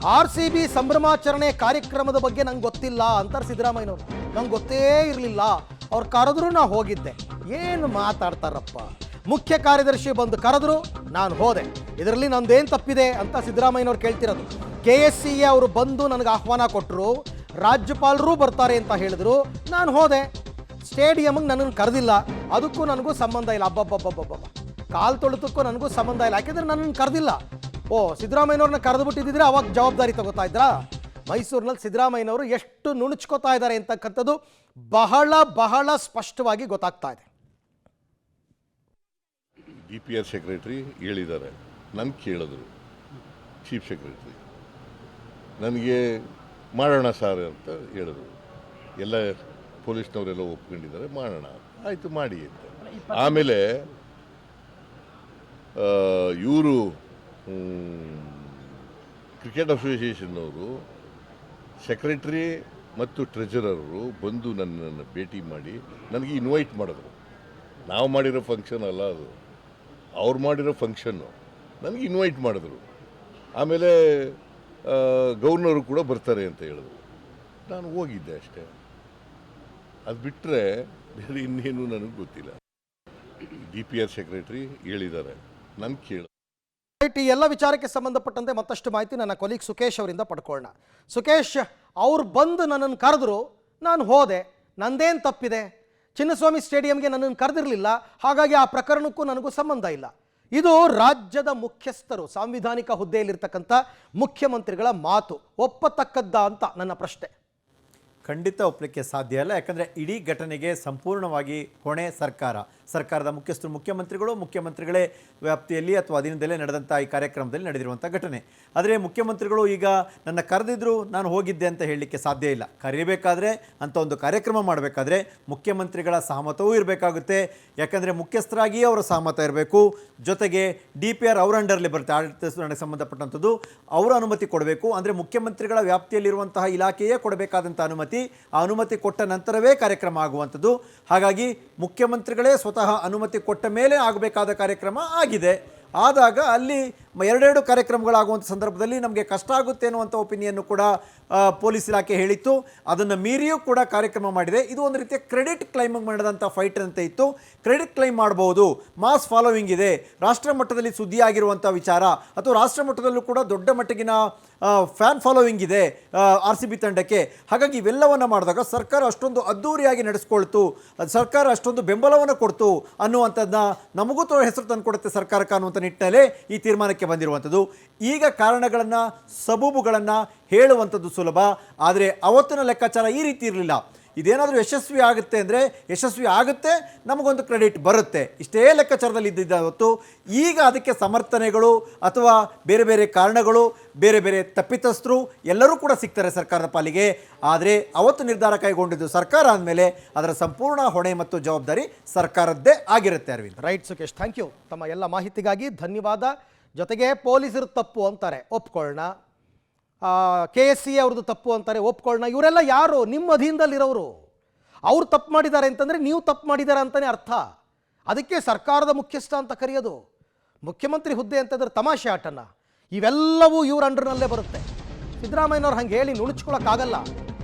RCB ಸಂಭ್ರಮಾಚರಣೆ ಕಾರ್ಯಕ್ರಮದ ಬಗ್ಗೆ ನಂಗೆ ಗೊತ್ತಿಲ್ಲ ಅಂತಾರೆ ಸಿದ್ದರಾಮಯ್ಯನವರು. ನಂಗೆ ಗೊತ್ತೇ ಇರಲಿಲ್ಲ, ಅವ್ರು ಕರೆದ್ರು ನಾ ಹೋಗಿದ್ದೆ. ಏನು ಮಾತಾಡ್ತಾರಪ್ಪ. ಮುಖ್ಯ ಕಾರ್ಯದರ್ಶಿ ಬಂದು ಕರೆದ್ರು, ನಾನು ಹೋದೆ. ಇದರಲ್ಲಿ ನಂದೇನು ತಪ್ಪಿದೆ ಅಂತ ಸಿದ್ದರಾಮಯ್ಯನವ್ರು ಕೇಳ್ತಿರೋದು. KSCA ಅವರು ಬಂದು ನನಗೆ ಆಹ್ವಾನ ಕೊಟ್ಟರು, ರಾಜ್ಯಪಾಲರು ಬರ್ತಾರೆ ಅಂತ ಹೇಳಿದ್ರು, ನಾನು ಹೋದೆ. ಸ್ಟೇಡಿಯಮ್ಗೆ ನನ್ನನ್ನು ಕರೆದಿಲ್ಲ, ಅದಕ್ಕೂ ನನಗೂ ಸಂಬಂಧ ಇಲ್ಲ. ಅಬ್ಬಬ್ಬಬ್ಬಬ್ಬಬ್ಬ, ಕಾಲು ತೊಳೆತಕ್ಕೂ ನನಗೂ ಸಂಬಂಧ ಇಲ್ಲ, ಯಾಕೆಂದರೆ ನನ್ನನ್ನು ಕರೆದಿಲ್ಲ. ಸಿದ್ದರಾಮಯ್ಯನವ್ರನ್ನ ಕರೆದು ಬಿಟ್ಟಿದ್ದರೆ ಅವಾಗ ಜವಾಬ್ದಾರಿ ತಗೋತಾ ಇದ್ರಾ? ಮೈಸೂರಿನಲ್ಲಿ ಸಿದ್ದರಾಮಯ್ಯನವರು ಎಷ್ಟು ನುಣುಚ್ಕೋತಾ ಇದ್ದಾರೆ ಅಂತಕ್ಕಂಥದ್ದು ಬಹಳ ಬಹಳ ಸ್ಪಷ್ಟವಾಗಿ ಗೊತ್ತಾಗ್ತಾ ಇದೆ. DPR ಸೆಕ್ರೆಟರಿ ಹೇಳಿದ್ದಾರೆ, ನನ್ನ ಕೇಳಿದ್ರು ಚೀಫ್ ಸೆಕ್ರೆಟರಿ, ನನಗೆ ಮಾಡೋಣ ಸರ್ ಅಂತ ಹೇಳಿದ್ರು. ಎಲ್ಲ ಪೊಲೀಸ್ನವರೆಲ್ಲ ಒಪ್ಕೊಂಡಿದ್ದಾರೆ, ಮಾಡೋಣ ಆಯಿತು ಮಾಡಿ ಅಂತ. ಆಮೇಲೆ ಇವರು ಕ್ರಿಕೆಟ್ ಅಸೋಸಿಯೇಷನ್ನವರು ಸೆಕ್ರೆಟರಿ ಮತ್ತು ಟ್ರೆಜರರು ಬಂದು ನನ್ನನ್ನು ಭೇಟಿ ಮಾಡಿ ನನಗೆ ಇನ್ವೈಟ್ ಮಾಡಿದ್ರು. ನಾವು ಮಾಡಿರೋ ಫಂಕ್ಷನ್ ಅಲ್ಲ ಅದು, ಅವ್ರು ಮಾಡಿರೋ ಫಂಕ್ಷನ್ನು. ನನಗೆ ಇನ್ವೈಟ್ ಮಾಡಿದ್ರು. ಆಮೇಲೆ ಗವರ್ನರು ಕೂಡ ಬರ್ತಾರೆ ಅಂತ ಹೇಳಿದ್ರು. ನಾನು ಹೋಗಿದ್ದೆ ಅಷ್ಟೇ. ಅದು ಬಿಟ್ಟರೆ ಬೇರೆ ಇನ್ನೇನು ನನಗೆ ಗೊತ್ತಿಲ್ಲ. DPR ಸೆಕ್ರೆಟರಿ ಹೇಳಿದ್ದಾರೆ, ನನ್ನ ಕೇಳ. ಈ ಎಲ್ಲ ವಿಚಾರಕ್ಕೆ ಸಂಬಂಧಪಟ್ಟಂತೆ ಮತ್ತಷ್ಟು ಮಾಹಿತಿ ನನ್ನ ಕೊಲೀಗ್ ಸುಕೇಶ್ ಅವರಿಂದ ಪಡ್ಕೊಳ್ಳೋಣ. ಸುಕೇಶ್, ಅವ್ರು ಬಂದು ನನ್ನನ್ನು ಕರೆದ್ರು, ನಾನು ಹೋದೆ. ನಂದೇನು ತಪ್ಪಿದೆ? ಚಿನ್ನಸ್ವಾಮಿ ಸ್ಟೇಡಿಯಂಗೆ ನನ್ನನ್ನು ಕರೆದಿರಲಿಲ್ಲ, ಹಾಗಾಗಿ ಆ ಪ್ರಕರಣಕ್ಕೂ ನನಗೂ ಸಂಬಂಧ ಇಲ್ಲ. ಇದು ರಾಜ್ಯದ ಮುಖ್ಯಸ್ಥರು, ಸಾಂವಿಧಾನಿಕ ಹುದ್ದೆಯಲ್ಲಿರ್ತಕ್ಕಂಥ ಮುಖ್ಯಮಂತ್ರಿಗಳ ಮಾತು. ಒಪ್ಪತಕ್ಕದ್ದ ಅಂತ ನನ್ನ ಪ್ರಶ್ನೆ. ಖಂಡಿತ ಒಪ್ಪಲಿಕ್ಕೆ ಸಾಧ್ಯ ಇಲ್ಲ. ಯಾಕಂದರೆ ಇಡೀ ಘಟನೆಗೆ ಸಂಪೂರ್ಣವಾಗಿ ಹೊಣೆ ಸರ್ಕಾರದ ಮುಖ್ಯಸ್ಥರು, ಮುಖ್ಯಮಂತ್ರಿಗಳೇ ವ್ಯಾಪ್ತಿಯಲ್ಲಿ ಅಥವಾ ಅಧೀನದಲ್ಲೇ ನಡೆದಂಥ ಈ ಕಾರ್ಯಕ್ರಮದಲ್ಲಿ ನಡೆದಿರುವಂಥ ಘಟನೆ. ಆದರೆ ಮುಖ್ಯಮಂತ್ರಿಗಳು ಈಗ ನನ್ನ ಕರೆದಿದ್ರು, ನಾನು ಹೋಗಿದ್ದೆ ಅಂತ ಹೇಳಲಿಕ್ಕೆ ಸಾಧ್ಯ ಇಲ್ಲ. ಕರೀಬೇಕಾದ್ರೆ ಅಂತ ಒಂದು ಕಾರ್ಯಕ್ರಮ ಮಾಡಬೇಕಾದ್ರೆ ಮುಖ್ಯಮಂತ್ರಿಗಳ ಸಹಮತವೂ ಇರಬೇಕಾಗುತ್ತೆ. ಯಾಕಂದರೆ ಮುಖ್ಯಸ್ಥರಾಗಿ ಅವರ ಸಹಮತ ಇರಬೇಕು. ಜೊತೆಗೆ DPR ಅವರ ಅಂಡರ್ಲಿ ಬರುತ್ತೆ, ಆಡಳಿತ ಸಂಬಂಧಪಟ್ಟಂಥದ್ದು, ಅವರ ಅನುಮತಿ ಕೊಡಬೇಕು. ಅಂದರೆ ಮುಖ್ಯಮಂತ್ರಿಗಳ ವ್ಯಾಪ್ತಿಯಲ್ಲಿರುವಂತಹ ಇಲಾಖೆಯೇ ಕೊಡಬೇಕಾದಂಥ ಅನುಮತಿ. ಆ ಅನುಮತಿ ಕೊಟ್ಟ ನಂತರವೇ ಕಾರ್ಯಕ್ರಮ ಆಗುವಂಥದ್ದು. ಹಾಗಾಗಿ ಮುಖ್ಯಮಂತ್ರಿಗಳೇ ಸ್ವತಃ ಅನುಮತಿ ಕೊಟ್ಟ ಮೇಲೆ ಆಗಬೇಕಾದ ಕಾರ್ಯಕ್ರಮ ಆಗಿದೆ. ಆದಾಗ ಅಲ್ಲಿ ಎರಡೆರಡು ಕಾರ್ಯಕ್ರಮಗಳಾಗುವಂಥ ಸಂದರ್ಭದಲ್ಲಿ ನಮಗೆ ಕಷ್ಟ ಆಗುತ್ತೆ ಅನ್ನುವಂಥ ಒಪಿನಿಯನ್ನು ಕೂಡ ಪೊಲೀಸ್ ಇಲಾಖೆ ಹೇಳಿತ್ತು. ಅದನ್ನು ಮೀರಿಯೂ ಕೂಡ ಕಾರ್ಯಕ್ರಮ ಮಾಡಿದೆ. ಇದು ಒಂದು ರೀತಿಯ ಕ್ರೆಡಿಟ್ ಕ್ಲೈಮಿಂಗ್ ಮಾಡಿದಂಥ ಫೈಟ್ ಅಂತ ಇತ್ತು. ಕ್ರೆಡಿಟ್ ಕ್ಲೈಮ್ ಮಾಡ್ಬೋದು, ಮಾಸ್ ಫಾಲೋವಿಂಗ್ ಇದೆ, ರಾಷ್ಟ್ರ ಮಟ್ಟದಲ್ಲಿ ಸುದ್ದಿಯಾಗಿರುವಂಥ ವಿಚಾರ, ಅಥವಾ ರಾಷ್ಟ್ರ ಮಟ್ಟದಲ್ಲೂ ಕೂಡ ದೊಡ್ಡ ಮಟ್ಟಿಗಿನ ಫ್ಯಾನ್ ಫಾಲೋವಿಂಗ್ ಇದೆ RCB ತಂಡಕ್ಕೆ. ಹಾಗಾಗಿ ಇವೆಲ್ಲವನ್ನು ಮಾಡಿದಾಗ ಸರ್ಕಾರ ಅಷ್ಟೊಂದು ಅದ್ಧೂರಿಯಾಗಿ ನಡೆಸ್ಕೊಳ್ತು, ಸರ್ಕಾರ ಅಷ್ಟೊಂದು ಬೆಂಬಲವನ್ನು ಕೊಡ್ತು ಅನ್ನುವಂಥದ್ದನ್ನ ನಮಗೂ ಹೆಸರು ತಂದು ಕೊಡುತ್ತೆ ಸರ್ಕಾರಕ್ಕೆ ಅನ್ನುವಂಥ ನಿಟ್ಟಿನಲ್ಲೇ ಈ ತೀರ್ಮಾನಕ್ಕೆ ಬಂದಿರುವಂಥದ್ದು. ಈಗ ಕಾರಣಗಳನ್ನು, ಸಬೂಬುಗಳನ್ನು ಹೇಳುವಂಥದ್ದು ಸುಲಭ, ಆದರೆ ಅವತ್ತಿನ ಲೆಕ್ಕಾಚಾರ ಈ ರೀತಿ ಇರಲಿಲ್ಲ. ಇದೇನಾದರೂ ಯಶಸ್ವಿ ಆಗುತ್ತೆ ಅಂದರೆ ಯಶಸ್ವಿ ಆಗುತ್ತೆ, ನಮಗೊಂದು ಕ್ರೆಡಿಟ್ ಬರುತ್ತೆ, ಇಷ್ಟೇ ಲೆಕ್ಕಾಚಾರದಲ್ಲಿ ಇದ್ದಿದ್ದ ಹೊತ್ತು ಈಗ ಅದಕ್ಕೆ ಸಮರ್ಥನೆಗಳು ಅಥವಾ ಬೇರೆ ಬೇರೆ ಕಾರಣಗಳು, ಬೇರೆ ಬೇರೆ ತಪ್ಪಿತಸ್ಥರು ಎಲ್ಲರೂ ಕೂಡ ಸಿಗ್ತಾರೆ ಸರ್ಕಾರದ ಪಾಲಿಗೆ. ಆದರೆ ಅವತ್ತು ನಿರ್ಧಾರ ಕೈಗೊಂಡಿದ್ದು ಸರ್ಕಾರ ಅಂದಮೇಲೆ ಅದರ ಸಂಪೂರ್ಣ ಹೊಣೆ ಮತ್ತು ಜವಾಬ್ದಾರಿ ಸರ್ಕಾರದ್ದೇ ಆಗಿರುತ್ತೆ. Arvind. Right Sukesh, thank you. ತಮ್ಮ ಎಲ್ಲ ಮಾಹಿತಿಗಾಗಿ ಧನ್ಯವಾದ. ಜೊತೆಗೆ ಪೊಲೀಸರು ತಪ್ಪು ಅಂತಾರೆ, ಒಪ್ಕೊಳ್ಳೋಣ. KSCA ಅವ್ರದ್ದು ತಪ್ಪು ಅಂತಾರೆ, ಒಪ್ಕೊಳ್ಳೋಣ. ಇವರೆಲ್ಲ ಯಾರು? ನಿಮ್ಮ ಅಧೀನದಲ್ಲಿರೋರು. ಅವ್ರು ತಪ್ಪು ಮಾಡಿದ್ದಾರೆ ಅಂತಂದರೆ ನೀವು ತಪ್ಪು ಮಾಡಿದ್ದಾರೆ ಅಂತಲೇ ಅರ್ಥ. ಅದಕ್ಕೆ ಸರ್ಕಾರದ ಮುಖ್ಯಸ್ಥ ಅಂತ ಕರೆಯೋದು. ಮುಖ್ಯಮಂತ್ರಿ ಹುದ್ದೆ ಅಂತಂದ್ರೆ ತಮಾಷೆ ಆಟನ. ಇವೆಲ್ಲವೂ ಇವ್ರ ಅಂಡರ್ನಲ್ಲೇ ಬರುತ್ತೆ. ಸಿದ್ದರಾಮಯ್ಯನವ್ರು ಹಂಗೆ ಹೇಳಿ ನುಣುಚ್ಕೊಳ್ಳೋಕ್ಕಾಗಲ್ಲ.